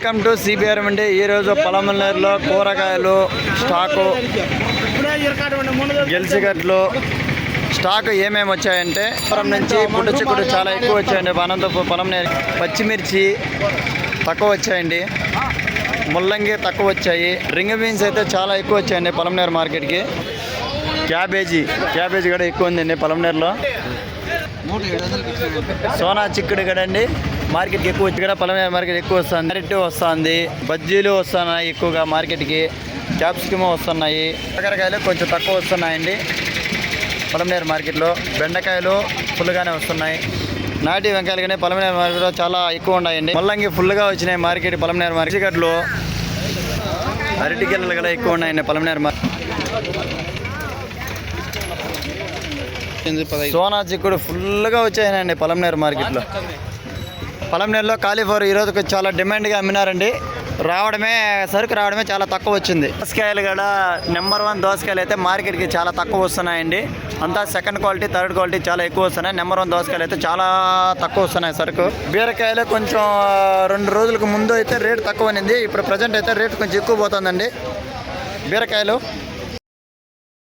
Welcome to CBR అండి. ఈరోజు పొలంనేరులో కూరగాయలు స్టాకు గెలిచిగట్లు స్టాక్ ఏమేమి వచ్చాయంటే పురం నుంచి పుట్టు చిక్కుడు చాలా ఎక్కువ వచ్చాయండి. అనంతపురం పొలంనేరు పచ్చిమిర్చి తక్కువ వచ్చాయండి, ముల్లంగి తక్కువ వచ్చాయి, రింగ్ బీన్స్ అయితే చాలా ఎక్కువ వచ్చాయండి పొలంనేరు మార్కెట్కి. క్యాబేజీ కూడా ఎక్కువ ఉందండి పొలంనేరులో. సోనా చిక్కుడు కదండి మార్కెట్కి ఎక్కువ వచ్చి కూడా పొలంనేరు మార్కెట్ ఎక్కువ వస్తుంది. క్యారెట్ వస్తుంది, బజ్జీలు వస్తున్నాయి ఎక్కువగా మార్కెట్కి, క్యాప్సికమ్ వస్తున్నాయి. కాకరకాయలు కొంచెం తక్కువ వస్తున్నాయండి పొలంనేరు మార్కెట్లో. బెండకాయలు ఫుల్గానే వస్తున్నాయి. నాటి వెంకాయలు కానీ పొలంనేరు మార్కెట్లో చాలా ఎక్కువ ఉన్నాయండి. ముల్లంగి ఫుల్గా వచ్చినాయి మార్కెట్ పొలంనేరు మార్కెట్. గట్లు అరటికెళ్ళలు కూడా ఎక్కువ ఉన్నాయండి పొలంనేరు మార్కెట్. సోనా చిక్కుడు ఫుల్గా వచ్చాయండి పొలంనేరు మార్కెట్లో. పొలంనేరులో కాలీఫ్లవర్ ఈరోజు చాలా డిమాండ్గా అమ్మినారండి. సరుకు రావడమే చాలా తక్కువ వచ్చింది. దోసకాయలు కూడా నెంబర్ 1 దోసకాయలు అయితే మార్కెట్కి చాలా తక్కువ వస్తున్నాయండి. అంతా సెకండ్ క్వాలిటీ, థర్డ్ క్వాలిటీ చాలా ఎక్కువ వస్తున్నాయి. నెంబర్ 1 దోసకాయలు అయితే చాలా తక్కువ వస్తున్నాయి సరుకు. బీరకాయలు కొంచెం 2 రోజులకు ముందు అయితే రేటు తక్కువ అనింది. ఇప్పుడు ప్రజెంట్ అయితే రేటు కొంచెం ఎక్కువ పోతుందండి బీరకాయలు.